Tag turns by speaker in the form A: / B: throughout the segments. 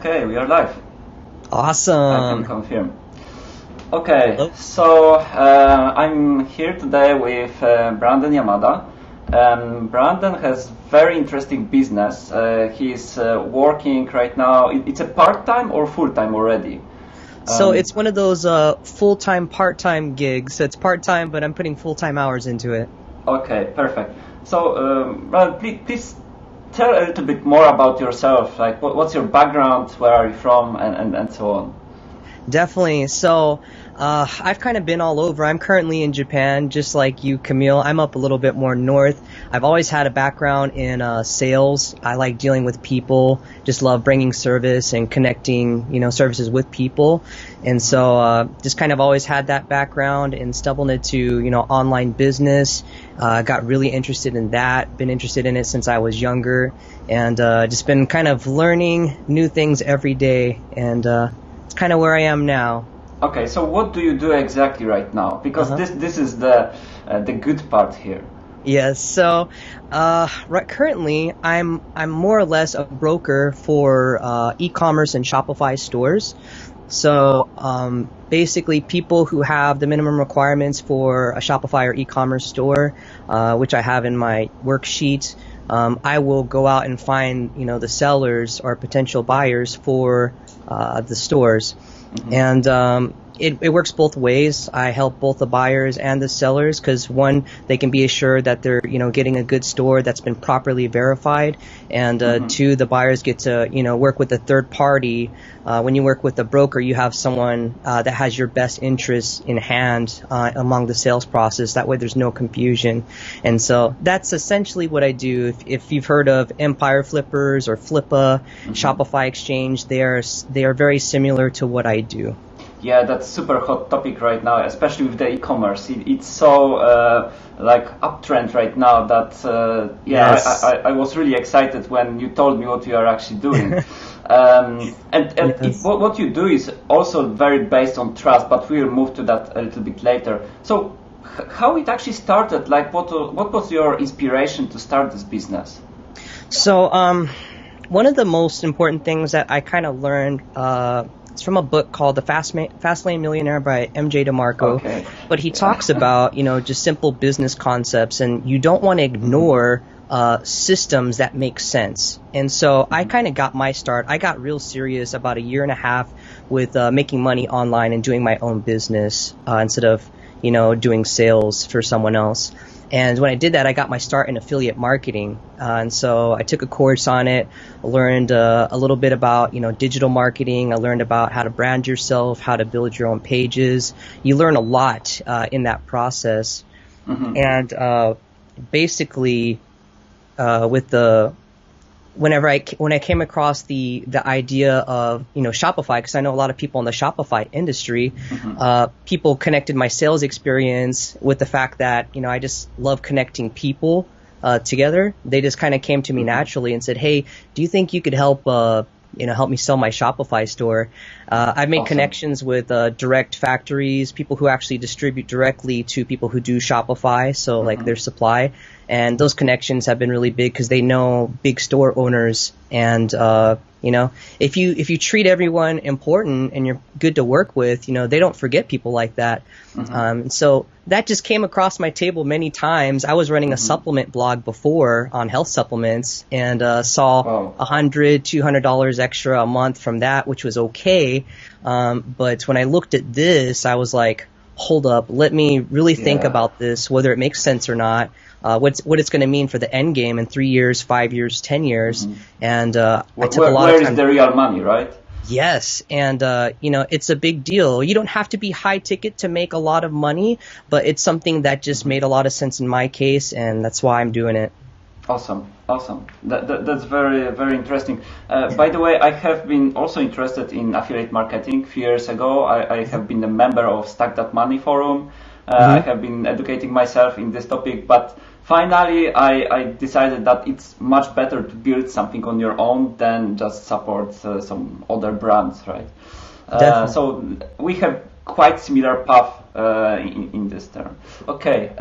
A: Okay, we are live. I can
B: Awesome.
A: confirm. Okay,
B: Hello.
A: so I'm here today with Branden Yamada. Branden has very interesting business. He's working right now. It's a part-time or full-time already?
B: So
A: Um,
B: it's one of those full-time, part-time gigs. So it's part-time, but I'm putting full-time hours into it.
A: okay, perfect. So, Branden, please tell a little bit more about yourself. Like, what's your background? Where are you from? And so on.
B: Definitely. I've kind of been all over. I'm currently in Japan, just like you, Camille. I'm up a little bit more north. I've always had a background in sales. I like dealing with people. Just love bringing service and connecting, services with people. Just kind of always had that background and stumbled into, online business. Got really interested in that. Been interested in it since I was younger, and just been kind of learning new things every day. It's kind of where I am now.
A: Okay, so what do you do exactly right now? Because
B: Uh-huh.
A: this is the good part here.
B: Yes. Right, currently, I'm more or less a broker for e-commerce and Shopify stores. Basically, people who have the minimum requirements for a Shopify or e-commerce store, which I have in my worksheet, I will go out and find, the sellers or potential buyers for the stores.
A: Hmm.
B: And it works both ways. I help both the buyers and the sellers because one, they can be assured that they're, getting a good store that's been properly verified. And
A: Hmm.
B: two, the buyers get to, work with a third party. When you work with a broker, you have someone that has your best interests in hand among the sales process. That way there's no confusion. And so that's essentially what I do. If you've heard of Empire Flippers or Flippa,
A: Hmm.
B: Shopify Exchange, they are very similar to what I do.
A: Yeah, that's super hot topic right now, especially with the e-commerce. It's so like uptrend right now that yeah,
B: Yes.
A: I was really excited when you told me what you are actually doing.
B: Yes.
A: What you do is also very based on trust, but we'll move to that a little bit later. So, how it actually started? Like, what was your inspiration to start this business?
B: So, one of the most important things that I kind of learned, it's from a book called The Fast Lane Millionaire by MJ DeMarco,
A: Okay.
B: but he
A: Yeah.
B: talks about, just simple business concepts, and you don't want to
A: Hmm.
B: ignore systems that make sense. And so I
A: Hmm.
B: kind of got my start. I got real serious about a year and a half with making money online and doing my own business instead of, doing sales for someone else. And when I did that, I got my start in affiliate marketing. And so I took a course on it, learned a little bit about, digital marketing. I learned about how to brand yourself, how to build your own pages. You learn a lot in that process.
A: Hmm.
B: And basically, with the when I came across the idea of Shopify, because I know a lot of people in the Shopify industry,
A: Hmm.
B: people connected my sales experience with the fact that I just love connecting people together. They just kind of came to me
A: Hmm.
B: naturally and said, "Hey, do you think you could help me sell my Shopify store?" I've made
A: Awesome.
B: connections with direct factories, people who actually distribute directly to people who do Shopify, so like
A: Hmm.
B: their supply. And those connections have been really big because they know big store owners, and if you treat everyone important and you're good to work with, they don't forget people like that.
A: Hmm.
B: So that just came across my table many times. I was running a
A: Hmm.
B: supplement blog before on health supplements, and saw
A: Wow.
B: $100, $200 extra a month from that, which was okay. But when I looked at this, I was like, hold up, let me really think
A: Yeah.
B: about this, whether it makes sense or not. What it's going to mean for the end game in 3 years, 5 years, 10 years,
A: Hmm.
B: and I took a lot of
A: Where is
B: time.
A: the real money, right?
B: Yes, and it's a big deal. You don't have to be high ticket to make a lot of money, but it's something that just
A: Hmm.
B: made a lot of sense in my case, and that's why I'm doing it.
A: Awesome, awesome. That's very, very interesting. By the way, I have been also interested in affiliate marketing. A few years ago, I have been a member of Stack That Money forum. I
B: Hmm.
A: have been educating myself in this topic, but finally, I decided that it's much better to build something on your own than just support some other brands, right?
B: Definitely.
A: So we have quite similar path in this term. Okay,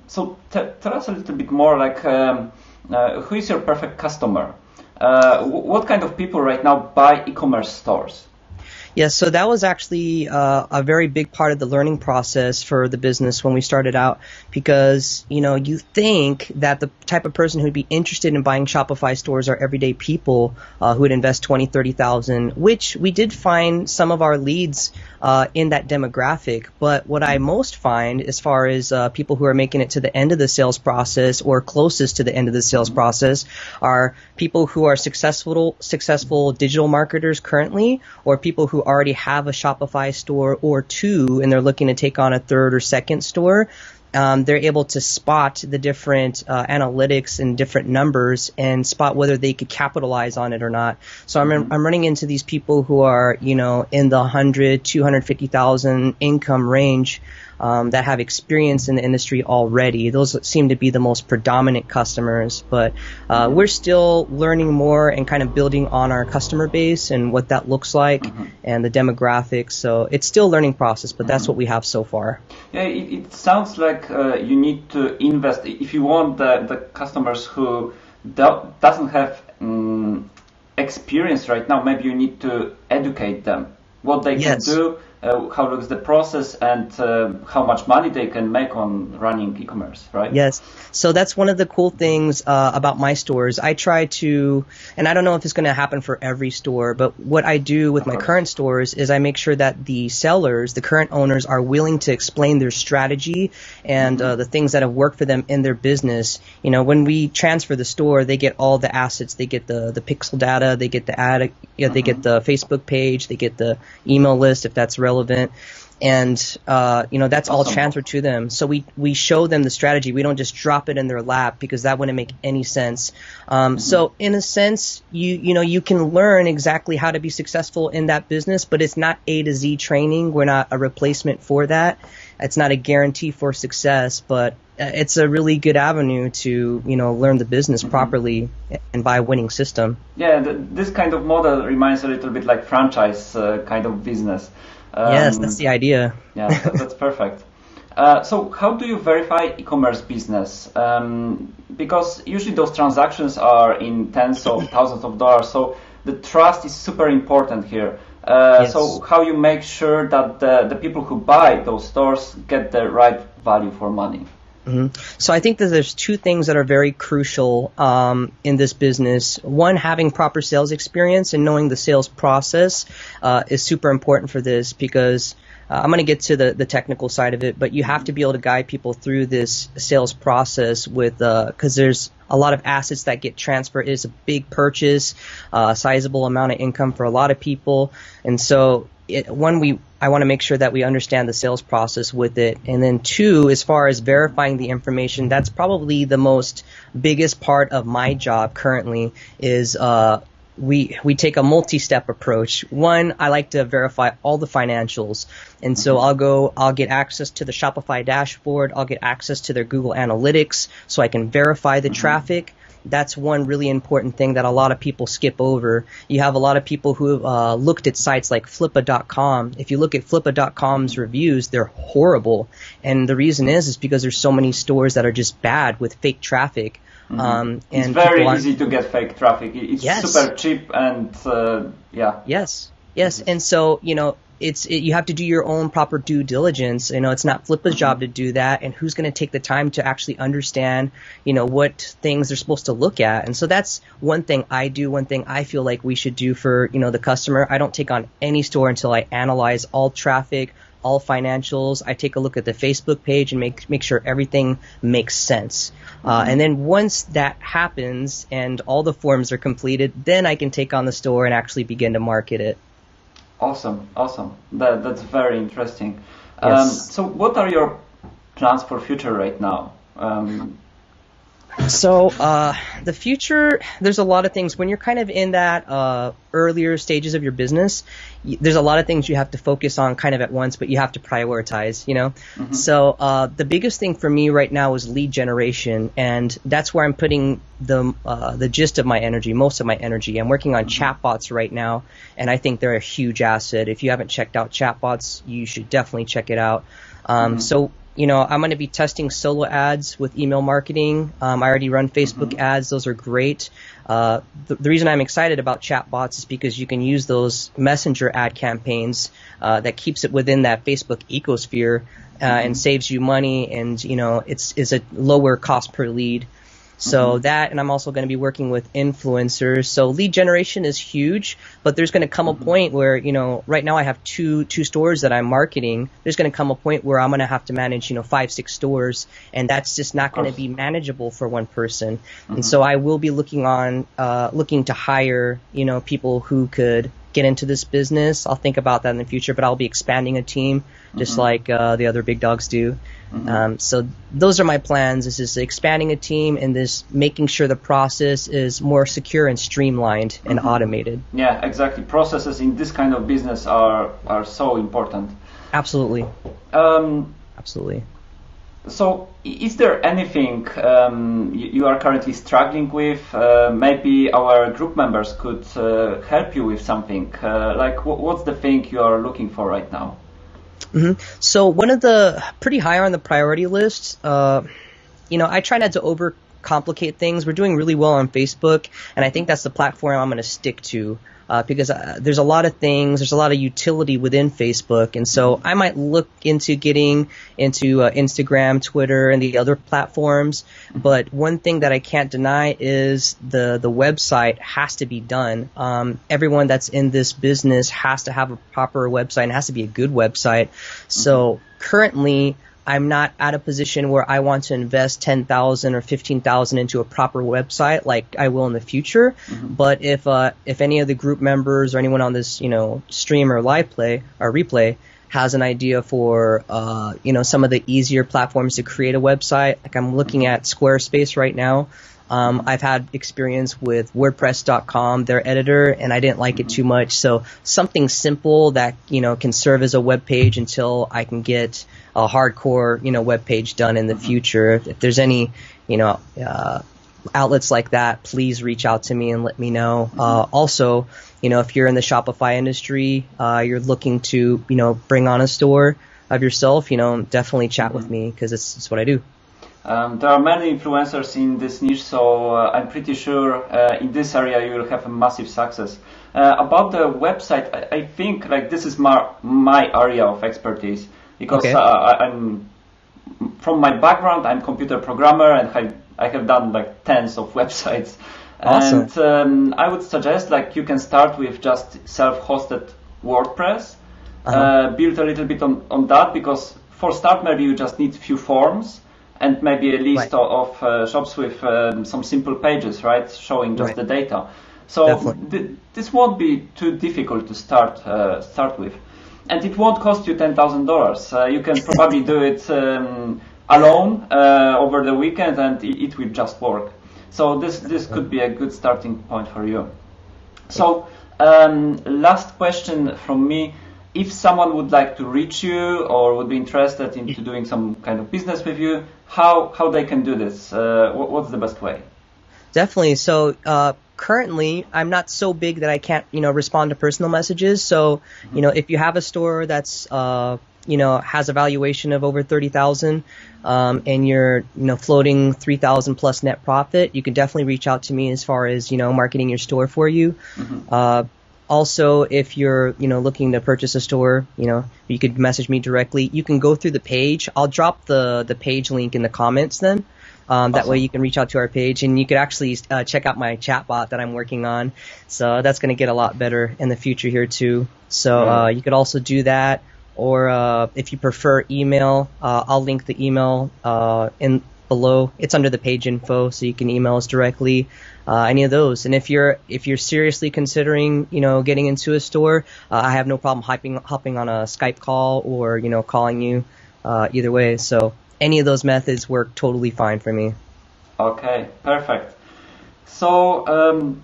A: so tell us a little bit more, like who is your perfect customer? What kind of people right now buy e-commerce stores?
B: Yeah, so that was actually a very big part of the learning process for the business when we started out because, you think that the type of person who'd be interested in buying Shopify stores are everyday people who would invest 20, 30,000, which we did find some of our leads in that demographic. But what I most find as far as people who are making it to the end of the sales process or closest to the end of the sales process are people who are successful digital marketers currently, or people who already have a Shopify store or two and they're looking to take on a third or second store. They're able to spot the different analytics and different numbers and spot whether they could capitalize on it or not. So I'm running into these people who are, in the 100, 250,000 income range that have experience in the industry already. Those seem to be the most predominant customers, but we're still learning more and kind of building on our customer base and what that looks like and the demographics. So it's still a learning process, but that's what we have so far.
A: Yeah, it sounds like you need to invest if you want the customers who doesn't have experience right now. Maybe you need to educate them what they can do, how looks the process, and how much money they can make on running e-commerce, right?
B: Yes. So that's one of the cool things about my stores. I try to, and I don't know if it's going to happen for every store, but what I do with my current stores is I make sure that the sellers, the current owners, are willing to explain their strategy and the things that have worked for them in their business. When we transfer the store, they get all the assets. They get the pixel data, they get the ad, they get the Facebook page, they get the email list if that's relevant. And, that's all transferred to them. So we show them the strategy. We don't just drop it in their lap because that wouldn't make any sense. So in a sense, you can learn exactly how to be successful in that business, but it's not A to Z training. We're not a replacement for that. It's not a guarantee for success, but it's a really good avenue to, learn the business properly and buy a winning system.
A: Yeah, this kind of model reminds a little bit like franchise kind of business.
B: Yes, that's the idea.
A: Yeah, that's perfect. So how do you verify e-commerce business? Because usually those transactions are in tens of thousands of dollars, so the trust is super important here. So how you make sure that the people who buy those stores get the right value for money?
B: So I think that there's two things that are very crucial in this business. One, having proper sales experience and knowing the sales process is super important for this because I'm going to get to the technical side of it, but you have to be able to guide people through this sales process because there's a lot of assets that get transferred. It is a big purchase, a sizable amount of income for a lot of people. And so I want to make sure that we understand the sales process with it. And then two, as far as verifying the information, that's probably the most biggest part of my job currently is we take a multi-step approach. One, I like to verify all the financials. And so I'll get access to the Shopify dashboard. I'll get access to their Google Analytics so I can verify the traffic. That's one really important thing that a lot of people skip over. You have a lot of people who have looked at sites like Flippa.com. If you look at Flippa.com's reviews, they're horrible. And the reason is because there's so many stores that are just bad with fake traffic.
A: And it's very easy to get fake traffic. It's super cheap and Yes.
B: And so, you have to do your own proper due diligence. It's not Flippa's job to do that, and who's going to take the time to actually understand, what things they're supposed to look at. And so that's one thing I do, one thing I feel like we should do for, the customer. I don't take on any store until I analyze all traffic, all financials. I take a look at the Facebook page and make sure everything makes sense. And then once that happens and all the forms are completed, then I can take on the store and actually begin to market it.
A: Awesome. That's very interesting.
B: Yes.
A: So what are your plans for future right now?
B: So the future, there's a lot of things. When you're kind of in that earlier stages of your business, there's a lot of things you have to focus on kind of at once, but you have to prioritize, So the biggest thing for me right now is lead generation, and that's where I'm putting the gist of my energy, most of my energy. I'm working on chatbots right now, and I think they're a huge asset. If you haven't checked out chatbots, you should definitely check it out. So I'm going to be testing solo ads with email marketing. I already run Facebook ads. Those are great. The reason I'm excited about chatbots is because you can use those messenger ad campaigns that keeps it within that Facebook ecosphere and saves you money, and it's a lower cost per lead. So that, and I'm also going to be working with influencers. So lead generation is huge, but there's going to come a point where, right now I have two stores that I'm marketing. There's going to come a point where I'm going to have to manage, 5, 6 stores, and that's just not going to be manageable for one person. And so I will be looking to hire, people who could get into this business. I'll think about that in the future, but I'll be expanding a team just like the other big dogs do. So those are my plans. This is expanding a team and this making sure the process is more secure and streamlined and automated.
A: Yeah, exactly. Processes in this kind of business are so important.
B: Absolutely. Absolutely.
A: So is there anything you are currently struggling with? Maybe our group members could help you with something. Like what's the thing you are looking for right now?
B: So one of the pretty high on the priority list, I try not to overcomplicate things. We're doing really well on Facebook, and I think that's the platform I'm going to stick to because there's a lot of things, there's a lot of utility within Facebook, and so I might look into getting into Instagram, Twitter, and the other platforms. But one thing that I can't deny is the website has to be done. Everyone that's in this business has to have a proper website, and it has to be a good website. So currently, I'm not at a position where I want to invest $10,000 or $15,000 into a proper website like I will in the future. But if any of the group members or anyone on this stream or live play or replay has an idea for some of the easier platforms to create a website, like I'm looking at Squarespace right now. I've had experience with WordPress.com, their editor, and I didn't like it too much. So something simple that can serve as a web page until I can get a hardcore web page done in the future. If there's any outlets like that, please reach out to me and let me know. Also, if you're in the Shopify industry, you're looking to bring on a store of yourself, definitely chat with me because it's what I do.
A: There are many influencers in this niche, so I'm pretty sure in this area you will have a massive success. About the website, I think like this is my area of expertise because I'm from my background, I'm computer programmer and I have done like tens of websites.
B: Awesome.
A: And I would suggest like you can start with just self-hosted WordPress, build a little bit on that because for start maybe you just need few forms. And maybe a list of shops with some simple pages, right, showing just the data. So this won't be too difficult to start with, and it won't cost you $10,000. You can probably do it alone over the weekend, and it will just work. So this could be a good starting point for you. So last question from me. If someone would like to reach you or would be interested into doing some kind of business with you, how they can do this? What's the best way?
B: Definitely. So currently, I'm not so big that I can't respond to personal messages. So if you have a store that's has a valuation of over 30,000 and you're floating 3,000 plus net profit, you can definitely reach out to me as far as marketing your store for you. Also, if you're, looking to purchase a store, you could message me directly. You can go through the page. I'll drop the page link in the comments then. That way you can reach out to our page, and you could actually check out my chatbot that I'm working on. So that's going to get a lot better in the future here too. So you could also do that. Or if you prefer email, I'll link the email in below. It's under the page info, so you can email us directly. Any of those. And if you're seriously considering getting into a store, I have no problem hopping on a Skype call or calling you either way. So any of those methods work totally fine for me.
A: Okay, perfect. So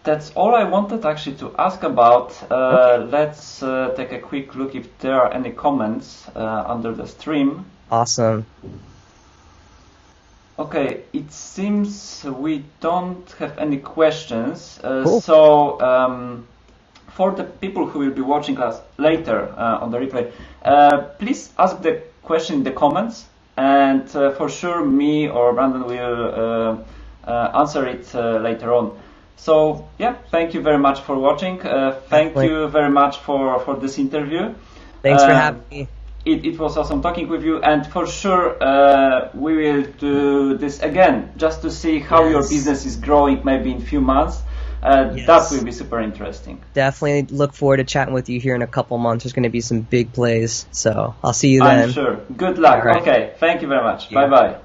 A: that's all I wanted actually to ask about. Let's take a quick look if there are any comments under the stream.
B: Awesome.
A: Okay, it seems we don't have any questions.
B: Cool.
A: So for the people who will be watching us later on the replay, please ask the question in the comments. and for sure me or Branden will answer it later on. So yeah, thank you very much for watching. Thank you very much for this interview.
B: Thanks for having me.
A: It was awesome talking with you, and for sure we will do this again just to see how your business is growing maybe in a few months. That will be super interesting.
B: Definitely look forward to chatting with you here in a couple months. There's going to be some big plays, so I'll see you then.
A: I'm sure. Good luck. Right. Okay, thank you very much. Bye-bye.